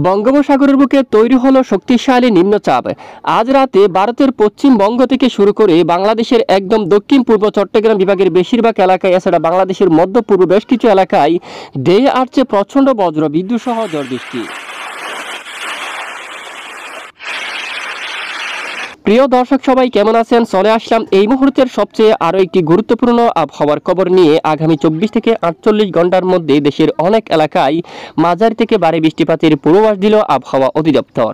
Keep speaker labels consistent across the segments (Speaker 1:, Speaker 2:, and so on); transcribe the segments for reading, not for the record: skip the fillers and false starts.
Speaker 1: বঙ্গোপসাগরের বুকে তৈরি হলো শক্তিশালী নিম্নচাপ। আজ রাতে ভারতের পশ্চিমবঙ্গ থেকে শুরু করে বাংলাদেশের একদম দক্ষিণ পূর্ব চট্টগ্রাম বিভাগের বেশিরভাগ এলাকায়, এছাড়া বাংলাদেশের মধ্য পূর্ব বেশ কিছু এলাকায় ধেয়ে আসছে প্রচণ্ড বজ্র বিদ্যুৎ সহ ঝড় বৃষ্টি। প্রিয় দর্শক সবাই কেমন আছেন? চলে আসলাম এই মুহূর্তের সবচেয়ে আরও একটি গুরুত্বপূর্ণ আবহাওয়ার খবর নিয়ে। আগামী 24 থেকে 48 ঘন্টার মধ্যে দেশের অনেক এলাকায় মাঝারি থেকে ভারী বৃষ্টিপাতের পূর্বাভাস দিল আবহাওয়া অধিদপ্তর।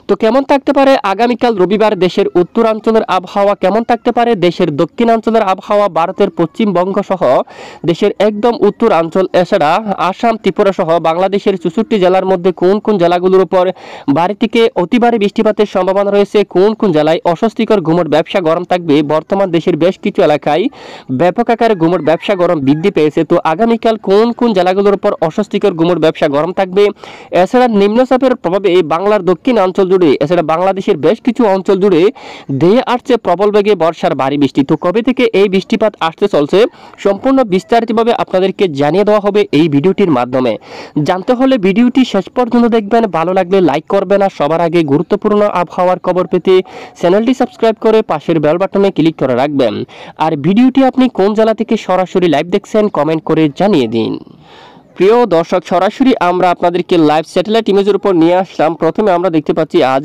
Speaker 1: তো কেমন থাকতে পারে আগামীকাল রবিবার দেশের উত্তরাঞ্চলের আবহাওয়া, কেমন থাকতে পারে দেশের দক্ষিণাঞ্চলের আবহাওয়া, ভারতের পশ্চিমবঙ্গ সহ দেশের একদম উত্তরাঞ্চল, এছাড়া আসাম, ত্রিপুরা সহ বাংলাদেশের 64 জেলার মধ্যে কোন কোন জেলাগুলোর উপর ভারী থেকে অতি ভারী বৃষ্টিপাতের সম্ভাবনা রয়েছে, কোন কোন জেলায় অস্বস্তিকর গুমোট ব্যবসা গরম থাকবে। বর্তমান দেশের বেশ কিছু এলাকায় ব্যাপক আকারে গুমোট ব্যবসা গরম বৃদ্ধি পেয়েছে। তো আগামীকাল কোন কোন জেলাগুলোর উপর অস্বস্তিকর গুমোট ব্যবসা গরম থাকবে, এছাড়া নিম্নচাপের প্রভাবে বাংলার দক্ষিণ অঞ্চল জুড়ে, এছাড়া বাংলাদেশের বেশ কিছু অঞ্চল জুড়ে ধেয়ে আসছে প্রবল বেগে বর্ষার ভারী বৃষ্টি। তো কবে থেকে এই বৃষ্টিপাত আসতে চলছে সম্পূর্ণ বিস্তারিতভাবে আপনাদেরকে জানিয়ে দেওয়া হবে এই ভিডিওটির মাধ্যমে। জানতে হলে ভিডিওটি শেষ পর্যন্ত দেখবেন, ভালো লাগলে লাইক করবেন, আর সবার আগে গুরুত্বপূর্ণ আবহাওয়ার খবর পেতে চ্যানেলটি সাবস্ক্রাইব করে পাশের বেল বাটনে ক্লিক করে রাখবেন। আর ভিডিওটি আপনি কোন জেলা থেকে সরাসরি লাইভ দেখছেন কমেন্ট করে জানিয়ে দিন। প্রিয় দর্শক, সরাসরি আমরা আপনাদেরকে লাইভ স্যাটেলাইট ইমেজের উপর নিয়ে আসলাম। প্রথমে আমরা দেখতে পাচ্ছি আজ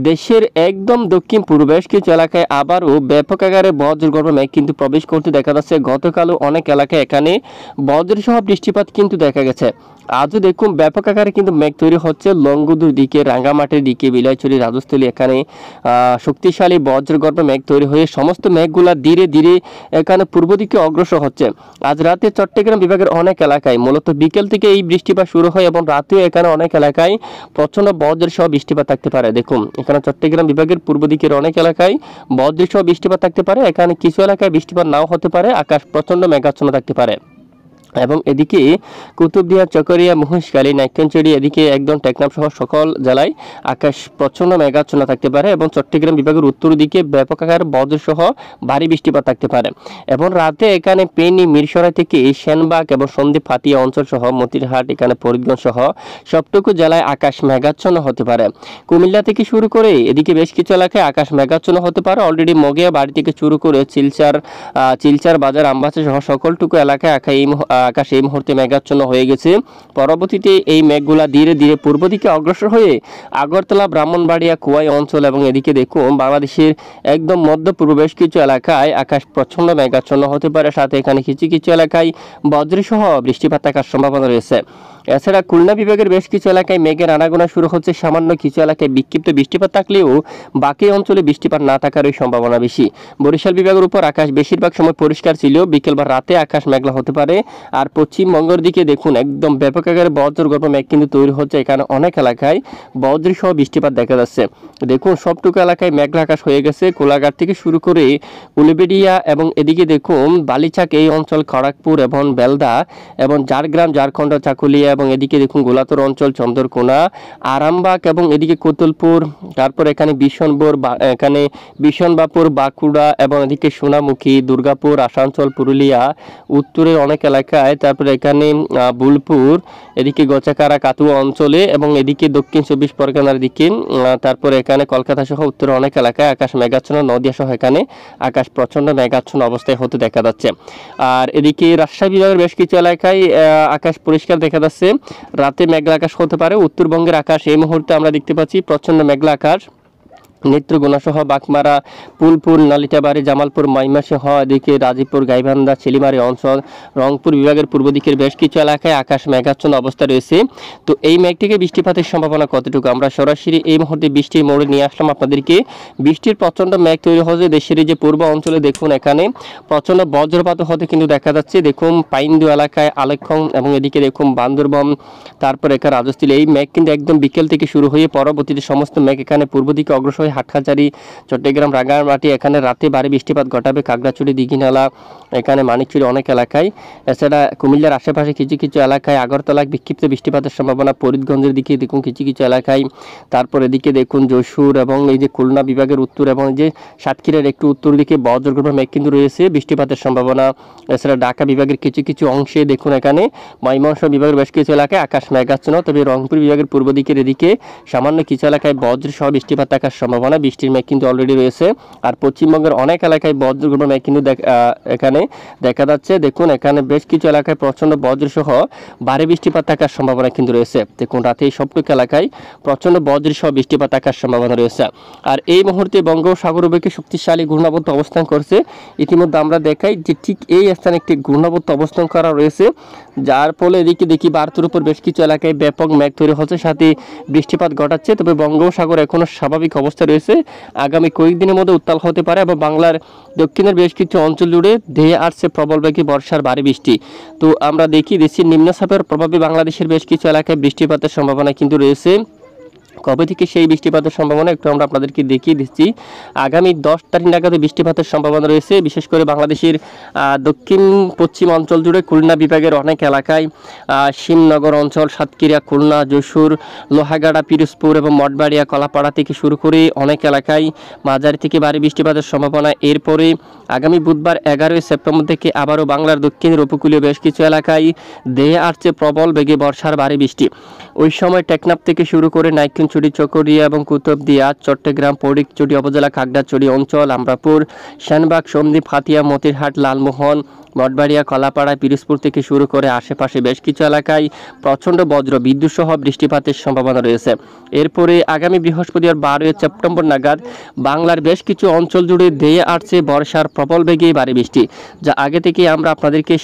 Speaker 1: দেশের একদম দক্ষিণ পূর্ব বেশ কিছু এলাকায় আবারও ব্যাপক আকারে বজ্রগর্ভ মেঘ কিন্তু প্রবেশ করতে দেখা যাচ্ছে। গতকালও অনেক এলাকায় এখানে বজ্রসহ বৃষ্টিপাত কিন্তু দেখা গেছে। আজও দেখুন ব্যাপক আকারে কিন্তু মেঘ তৈরি হচ্ছে লংগুদুর দিকে, রাঙ্গামাটির দিকে, বিলাইছড়ি, রাজস্থলী, এখানে শক্তিশালী বজ্রগর্ভ মেঘ তৈরি হয়ে সমস্ত মেঘগুলা ধীরে ধীরে এখানে পূর্ব দিকে অগ্রসর হচ্ছে। আজ রাতে চট্টগ্রাম বিভাগের অনেক এলাকায় মূলত বিকেল থেকে এই বৃষ্টিপাত শুরু হয় এবং রাতেও এখানে অনেক এলাকায় প্রচণ্ড বজ্রসহ বৃষ্টিপাত থাকতে পারে। দেখুন এখানে চট্টগ্রাম বিভাগের পূর্ব দিকের অনেক এলাকায় বজ্রসহ বৃষ্টিপাত থাকতে পারে, এখানে কিছু এলাকায় বৃষ্টিপাত নাও হতে পারে, আকাশ প্রচণ্ড মেঘাচ্ছন্ন থাকতে পারে। এবং এদিকে কুতুবদিয়া, চকরিয়া, মহেশখালী, নাইক্ষ্যংছড়ি, এদিকে একদম টেকনাফ সহ সকল জেলায় আকাশ প্রচণ্ড মেঘাচ্ছন্ন থাকতে পারে এবং চট্টগ্রাম বিভাগের উত্তর দিকে ব্যাপক আকারে বজ্রসহ ভারী বৃষ্টিপাত থাকতে পারে। এবং রাতে এখানে পেনি, মিরসরাই থেকে সেনবাগ এবং সন্দ্বীপ, হাতিয়া অঞ্চল সহ মতিরহাট, এখানে ফরিদগঞ্জ সহ সবটুকু জেলায় আকাশ মেঘাচ্ছন্ন হতে পারে। কুমিল্লা থেকে শুরু করে এদিকে বেশ কিছু এলাকায় আকাশ মেঘাচ্ছন্ন হতে পারে। অলরেডি মগিয়া বাড়ি থেকে শুরু করে চিলচার বাজার, আমবাসা সহ সকলটুকু এলাকায় আকাশ এই মুহূর্তে মেঘাচ্ছন্ন হয়ে গেছে। পরবর্তীতে এই মেঘগুলা ধীরে ধীরে পূর্ব দিকে অগ্রসর হয়ে আগরতলা, ব্রাহ্মণবাড়িয়া, কুয়াই অঞ্চল এবং এদিকে দেখুন বাংলাদেশের একদম মধ্য পূর্ব বেশ কিছু এলাকায় আকাশ প্রচণ্ড মেঘাচ্ছন্ন হতে পারে। সাথে এখানে কিছু কিছু এলাকায় বজ্রসহ বৃষ্টিপাত থাকার সম্ভাবনা রয়েছে। এছাড়া খুলনা বিভাগের বেশ কিছু এলাকায় মেঘের আনাগোনা শুরু হচ্ছে। সামান্য কিছু এলাকায় বিক্ষিপ্ত বৃষ্টিপাত থাকলেও বাকি অঞ্চলে বৃষ্টিপাত না থাকারই সম্ভাবনা বেশি। বরিশাল বিভাগের উপর আকাশ বেশিরভাগ সময় পরিষ্কার ছিল, বিকেল বা রাতে আকাশ মেঘলা হতে পারে। আর পশ্চিমবঙ্গের দিকে দেখুন একদম ব্যাপক আকারে বজ্রগর্ভ মেঘ কিন্তু তৈরি হচ্ছে। এখানে অনেক এলাকায় বজ্রসহ বৃষ্টিপাত দেখা যাচ্ছে। দেখুন সবটুকু এলাকায় মেঘলা আকাশ হয়ে গেছে। কোলাঘাট থেকে শুরু করে উলবেড়িয়া এবং এদিকে দেখুন বালিচাক, এই অঞ্চল, খড়গপুর এবং বেলদা এবং ঝাড়গ্রাম, ঝাড়খণ্ড, চাকুলিয়া এবং এদিকে দেখুন গোলাতর অঞ্চল, চন্দ্রকোনা, আরামবাগ এবং এদিকে কোতুলপুর, তারপর এখানে বিশনবাপুর, বাঁকুড়া এবং এদিকে সোনামুখী, দুর্গাপুর, আসানসোল, পুরুলিয়া, উত্তরের অনেক এলাকায়, তারপরে এখানে বুলপুর, এদিকে গোচাকারা, কাতুয়া অঞ্চলে এবং এদিকে দক্ষিণ 24 পরগনার দিকে, তারপরে এখানে কলকাতা সহ উত্তরের অনেক এলাকায় আকাশ মেঘাচ্ছন্ন, নদিয়া সহ এখানে আকাশ প্রচণ্ড মেঘাচ্ছন্ন অবস্থায় হতে দেখা যাচ্ছে। আর এদিকে রাজশাহী বিভাগের বেশ কিছু এলাকায় আকাশ পরিষ্কার দেখা যাচ্ছে। রাতে মেঘলা আকাশ হতে পারে। উত্তরবঙ্গের আকাশ এই মুহূর্তে আমরা দেখতে পাচ্ছি প্রচণ্ড মেঘলা আকাশ। নেত্রকোনা সহ বাঁকমারা, ফুলপুর, নালিতাবাড়ি, জামালপুর, ময়মনসিংহ, এদিকে রাজীবপুর, গাইবান্ধা, চিলিমারি অঞ্চল, রংপুর বিভাগের পূর্ব দিকের বেশ কিছু এলাকায় আকাশ মেঘাচ্ছন্ন অবস্থা রয়েছে। তো এই মেঘ থেকে বৃষ্টিপাতের সম্ভাবনা কতটুকু আমরা সরাসরি এই মুহূর্তে বৃষ্টির মোড়ে নিয়ে আসলাম আপনাদেরকে। বৃষ্টির প্রচণ্ড মেঘ তৈরি হচ্ছে দেশের যে পূর্ব অঞ্চলে। দেখুন এখানে প্রচণ্ড বজ্রপাত হতে কিন্তু দেখা যাচ্ছে। দেখুন পাইন্দু এলাকায়, আলেখ্যং এবং এদিকে দেখুন বান্দরবন, তারপর এখানে রাজস্থলী, এই মেঘ কিন্তু একদম বিকেল থেকে শুরু হয়ে পরবর্তীতে সমস্ত মেঘ এখানে পূর্ব দিকে অগ্রসর হয়ে হাটহাজারী, চট্টগ্রাম, রাঙ্গামাটি এখানে রাতে ভারী বৃষ্টিপাত ঘটাবে। খাগড়াছড়ি, দীঘিনালা, এখানে মানিকচুরি অনেক এলাকায়। এছাড়া কুমিল্লার আশেপাশে কিছু কিছু এলাকায়, আগরতলায় বিক্ষিপ্ত বৃষ্টিপাতের সম্ভাবনা। ফরিদগঞ্জের দিকে দেখুন কিছু কিছু এলাকায়। তারপর এদিকে দেখুন যশোর এবং এই যে খুলনা বিভাগের উত্তর এবং এই যে সাতক্ষীরার একটু উত্তর দিকে বজ্রগর্ভ মেঘ কিন্তু রয়েছে, বৃষ্টিপাতের সম্ভাবনা। এছাড়া ঢাকা বিভাগের কিছু কিছু অংশে দেখুন এখানে, ময়মনসিংহ বিভাগের বেশ কিছু এলাকায় আকাশ মেঘাচ্ছন্ন, তবে রংপুর বিভাগের পূর্ব দিকের এদিকে সামান্য কিছু এলাকায় বজ্র সহ বৃষ্টিপাত থাকার সম্ভাবনা। বৃষ্টির মেঘ কিন্তু অলরেডি রয়েছে। আর পশ্চিমবঙ্গের অনেক এলাকায় বজ্রগর্ভ মেঘ কিন্তু এখানে দেখা যাচ্ছে। দেখুন এখানে বেশ কিছু এলাকায় প্রচণ্ড বজ্র সহ ভারী বৃষ্টিপাত থাকার সম্ভাবনা কিন্তু রয়েছে। দেখুন রাতে এই সবটুকু এলাকায় প্রচণ্ড বজ্র সহ বৃষ্টিপাত থাকার সম্ভাবনা রয়েছে। আর এই মুহূর্তে বঙ্গোপসাগর উপকূলে শক্তিশালী ঘূর্ণাবর্ত অবস্থান করছে। ইতিমধ্যে আমরা দেখাই যে ঠিক এই স্থানে একটি ঘূর্ণাবর্ত অবস্থান করা রয়েছে, যার ফলে এদিকে দেখি ভারতের উপর বেশ কিছু এলাকায় ব্যাপক মেঘ তৈরি হচ্ছে, সাথে বৃষ্টিপাত ঘটাচ্ছে। তবে বঙ্গোপসাগর এখনো স্বাভাবিক অবস্থা রয়েছে, আগামী কয়েকদিনের মধ্যে উত্তাল হতে পারে এবং বাংলার দক্ষিণের বেশ কিছু অঞ্চল জুড়ে ধেয়ে আসছে প্রবল বেগে বর্ষার ভারী বৃষ্টি। তো আমরা দেখি দেশের নিম্নচাপের প্রভাবে বাংলাদেশের বেশ কিছু এলাকায় বৃষ্টিপাতের সম্ভাবনা কিন্তু রয়েছে। কবে থেকে সেই বৃষ্টিপাতের সম্ভাবনা একটু আমরা আপনাদেরকে দেখিয়ে দিচ্ছি। আগামী 10 তারিখ নাগাদ বৃষ্টিপাতের সম্ভাবনা রয়েছে, বিশেষ করে বাংলাদেশের দক্ষিণ পশ্চিম অঞ্চল জুড়ে খুলনা বিভাগের অনেক এলাকায়, শিবনগর অঞ্চল, সাতক্ষীরা, খুলনা, যশোর, লোহাগাড়া, পিরোজপুর এবং মঠবাড়িয়া, কলাপাড়া থেকে শুরু করে অনেক এলাকায় মাঝারি থেকে ভারী বৃষ্টিপাতের সম্ভাবনা। এরপরে আগামী বুধবার 11 সেপ্টেম্বর থেকে আবারও বাংলার দক্ষিণের উপকূলীয় বেশ কিছু এলাকায় ধেয়ে আসছে প্রবল বেগে বর্ষার ভারী বৃষ্টি। ওই সময় টেকনাফ থেকে শুরু করে নাইক্ষ্যংছড়ি, চকরিয়া এবং কুতুবদিয়া, চট্টগ্রাম, ফটিকছড়ি উপজেলা, খাগড়াছড়ি অঞ্চল, আমরাপুর, সেনবাগ, সন্দ্বীপ, হাতিয়া, মতিরহাট, লালমোহন, মঠবাড়িয়া, কলাপাড়া, পিরোজপুর থেকে শুরু করে আশেপাশে বেশ কিছু এলাকায় প্রচণ্ড বজ্র বিদ্যুৎ সহ বৃষ্টিপাতের সম্ভাবনা রয়েছে। এরপরে আগামী বৃহস্পতিবার 12 সেপ্টেম্বর নাগাদ বাংলার বেশ কিছু অঞ্চল জুড়ে ধেয়ে আসছে বর্ষার প্রবল বেগে ভারী বৃষ্টি, যা আগে থেকে আমরা আপনাদেরকে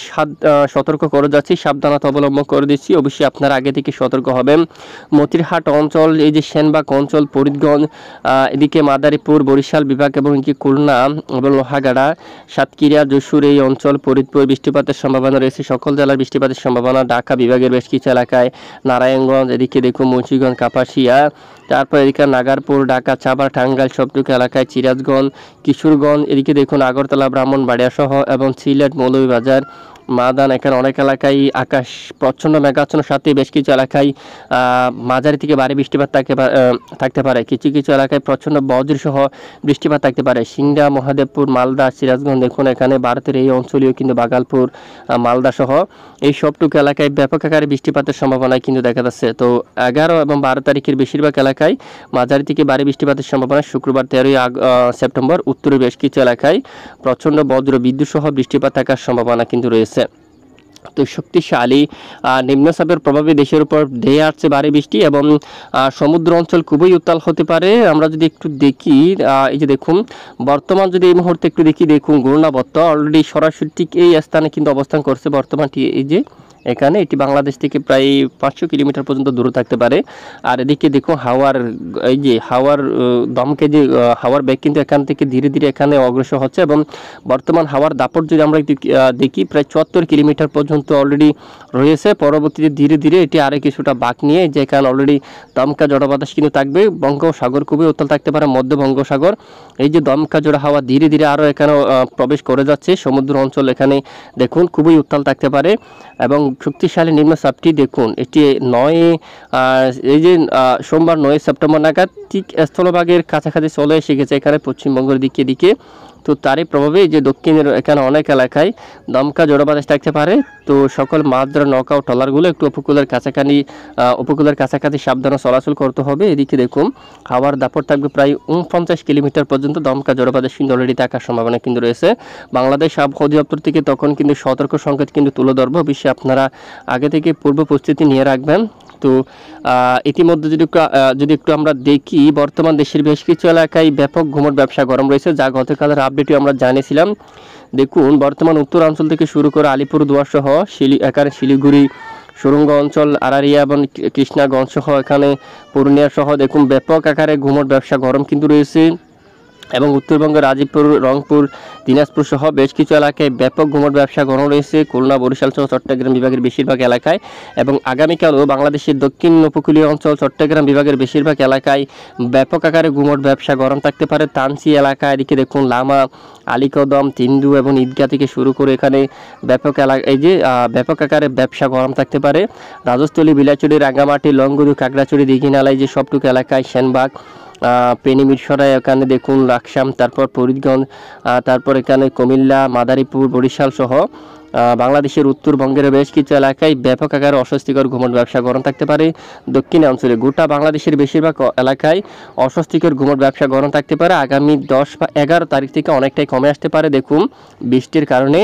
Speaker 1: সতর্ক করে যাচ্ছি, সাবধানতা অবলম্বন করে দিচ্ছি। অবশ্যই আপনারা আগে থেকে সতর্ক হবেন। মতিরহাট অঞ্চল, এই যে সেনবাগ অঞ্চল, ফরিদগঞ্জ, এদিকে মাদারীপুর, বরিশাল বিভাগ এবং খুলনা এবং লোহাগাড়া, সাতক্ষীরা, যশোর এই অঞ্চল, ফরিদপুর বৃষ্টিপাতের সম্ভাবনা রয়েছে। সকল জেলার বৃষ্টিপাতের সম্ভাবনা। ঢাকা বিভাগের বেশ কিছু এলাকায়, নারায়ণগঞ্জ, এদিকে দেখুন মুন্সিগঞ্জ, কাপাসিয়া, তারপর এদিকে নাগারপুর, ঢাকা, চাঁপার, টাঙ্গাইল সবটুকু এলাকায়, সিরাজগঞ্জ, কিশোরগঞ্জ, এদিকে দেখুন আগরতলা, ব্রাহ্মণবাড়িয়া সহ এবং সিলেট, মৌলভীবাজার, মাদান, এখানে অনেক এলাকায় আকাশ প্রচণ্ড মেঘাচ্ছন্ন, সাথে বেশ কিছু এলাকায় মাঝারি থেকে ভারী বৃষ্টিপাত থাকতে পারে। কিছু কিছু এলাকায় প্রচণ্ড বজ্র সহ বৃষ্টিপাত থাকতে পারে। সিংড়া, মহাদেবপুর, মালদা, সিরাজগঞ্জ, দেখুন এখানে ভারতের এই অঞ্চলেও কিন্তু বাগালপুর, মালদা সহ এই সবটুকু এলাকায় ব্যাপক আকারে বৃষ্টিপাতের সম্ভাবনা কিন্তু দেখা যাচ্ছে। তো 11 এবং 12 তারিখের বেশিরভাগ এলাকায় মাঝারি থেকে ভারী বৃষ্টিপাতের সম্ভাবনা। শুক্রবার 13 সেপ্টেম্বর উত্তরের বেশ কিছু এলাকায় প্রচণ্ড বজ্র বিদ্যুৎ সহ বৃষ্টিপাত থাকার সম্ভাবনা কিন্তু রয়েছে। তো শক্তিশালী নিম্নচাপের প্রভাবে দেশের উপর ধেয়ে আসছে ভারী বৃষ্টি এবং সমুদ্র অঞ্চল খুবই উত্তাল হতে পারে। আমরা যদি একটু দেখি, এই যে দেখুন বর্তমান যদি এই মুহূর্তে একটু দেখুন ঘূর্ণাবর্ত অলরেডি সরাসরি ঠিক এই স্থানে কিন্তু অবস্থান করছে বর্তমানটি। এই যে এখানে এটি বাংলাদেশ থেকে প্রায় 500 কিলোমিটার পর্যন্ত দূরে থাকতে পারে। আর এদিকে দেখুন হাওয়ার, এই যে হাওয়ার দমকে যে হাওয়ার বেগ কিন্তু এখান থেকে ধীরে ধীরে এখানে অগ্রসর হচ্ছে এবং বর্তমান হাওয়ার দাপট যদি আমরা দেখি প্রায় 74 কিলোমিটার পর্যন্ত অলরেডি রয়েছে। পরবর্তীতে ধীরে ধীরে এটি আরও কিছুটা বাঁক নিয়ে যে এখানে অলরেডি দমকা জোড়া বাতাস কিন্তু থাকবে। বঙ্গোপসাগর খুবই উত্তাল থাকতে পারে, মধ্য বঙ্গোপসাগর। এই যে দমকা জোড়া হাওয়া ধীরে ধীরে আরও এখানে প্রবেশ করে যাচ্ছে সমুদ্র অঞ্চল, এখানে দেখুন খুবই উত্তাল থাকতে পারে। এবং শক্তিশালী নিম্নচাপটি দেখুন এটি এই যে সোমবার 9 সেপ্টেম্বর নাগাদ ঠিক স্থলভাগের কাছাকাছি চলে এসে গেছে এখানে পশ্চিমবঙ্গের দিকে। তো তারই প্রভাবে যে দক্ষিণের এখানে অনেক এলাকায় দমকা জোড়া বাতাস থাকতে পারে। তো সকল মাছ ধরা নৌকা ও ট্রলারগুলো একটু উপকূলের কাছাকাছি সাবধানে চলাচল করতে হবে। এদিকে দেখুন হাওয়ার দাপট থাকবে প্রায় 49 কিলোমিটার পর্যন্ত। দমকা জোড়া বাতাস কিন্তু অলরেডি থাকার সম্ভাবনা কিন্তু রয়েছে। বাংলাদেশ আবহাওয়া অধিদপ্তর থেকে তখন কিন্তু সতর্ক সংকেত কিন্তু তুলে ধরবো। অবশ্যই আপনারা আগে থেকে পূর্ব প্রস্তুতি নিয়ে রাখবেন। তো ইতিমধ্যে যদি একটু আমরা দেখি, বর্তমান দেশের বেশ কিছু এলাকায় ব্যাপক ঘুমট ব্যবসা গরম রয়েছে, যা গতকালের আপডেটে আমরা জানিয়েছিলাম। দেখুন বর্তমান উত্তরাঞ্চল থেকে শুরু করে আলিপুরদুয়ার সহ এখানে শিলিগুড়ি, সুরঙ্গ অঞ্চল, আরারিয়া এবং কৃষ্ণাগঞ্জ সহ এখানে পূর্ণিয়া সহ দেখুন ব্যাপক আকারে ঘুমট ব্যবসা গরম কিন্তু রয়েছে। এবং উত্তরবঙ্গের রাজীবপুর, রংপুর, দিনাজপুর সহ বেশ কিছু এলাকায় ব্যাপক ঘুমট ব্যবসা গরম রয়েছে। খুলনা, বরিশাল সহ চট্টগ্রাম বিভাগের বেশিরভাগ এলাকায় এবং আগামীকালও বাংলাদেশের দক্ষিণ উপকূলীয় অঞ্চল চট্টগ্রাম বিভাগের বেশিরভাগ এলাকায় ব্যাপক আকারে ঘুমট ব্যবসা গরম থাকতে পারে। তানসি এলাকা, এদিকে দেখুন লামা, আলীকদম, তিন্দু এবং ঈদগাহ থেকে শুরু করে এখানে ব্যাপক এলাকা ব্যাপক আকারে ব্যবসা গরম থাকতে পারে। রাজস্থলী, বিলাচুড়ি, রাঙ্গামাটি, লংগদু, খাগড়াছড়ি, দীঘিনালাই যে সবটুকু এলাকায়, সেনবাগ, পেনি মিরসরাই, এখানে দেখুন লাকসাম, তারপর ফরিদগঞ্জ, তারপর এখানে কুমিল্লা, মাদারীপুর, বরিশাল সহ বাংলাদেশের উত্তরবঙ্গের বেশ কিছু এলাকায় ব্যাপক আকারে অস্বস্তিকর ঘুমট ব্যবসা গরম থাকতে পারে। দক্ষিণ অঞ্চলে গোটা বাংলাদেশের বেশিরভাগ এলাকায় অস্বস্তিকর ঘুমট ব্যবসা গরম থাকতে পারে। আগামী 10 বা 11 তারিখ থেকে অনেকটাই কমে আসতে পারে। দেখুন বৃষ্টির কারণে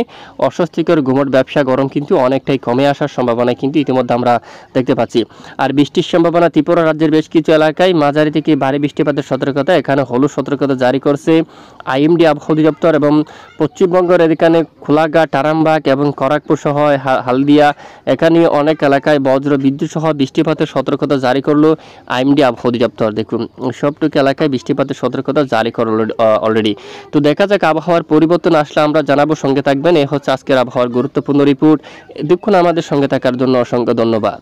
Speaker 1: অস্বস্তিকর ঘুমট ব্যবসা গরম কিন্তু অনেকটাই কমে আসার সম্ভাবনা কিন্তু ইতিমধ্যে আমরা দেখতে পাচ্ছি। আর বৃষ্টির সম্ভাবনা ত্রিপুরা রাজ্যের বেশ কিছু এলাকায় মাঝারি থেকে ভারী বৃষ্টিপাতের সতর্কতা, এখানে হলুদ সতর্কতা জারি করছে আইএমডি আবহাওয়া অধিদপ্তর। এবং পশ্চিমবঙ্গের এখানে খোলাঘাট, আরামবাগ এবং খড়গপুর সহ হালদিয়া, এখানে অনেক এলাকায় বজ্র বিদ্যুৎ সহ বৃষ্টিপাতের সতর্কতা জারি করলো আইএমডি আবহাওয়া অধিদপ্তর। দেখুন সবটুকু এলাকায় বৃষ্টিপাতের সতর্কতা জারি করলো অলরেডি। তো দেখা যাক আবহাওয়ার পরিবর্তন আসলে আমরা জানাবো, সঙ্গে থাকবেন। এই হচ্ছে আজকের আবহাওয়ার গুরুত্বপূর্ণ রিপোর্ট। এতক্ষণ আমাদের সঙ্গে থাকার জন্য অসংখ্য ধন্যবাদ।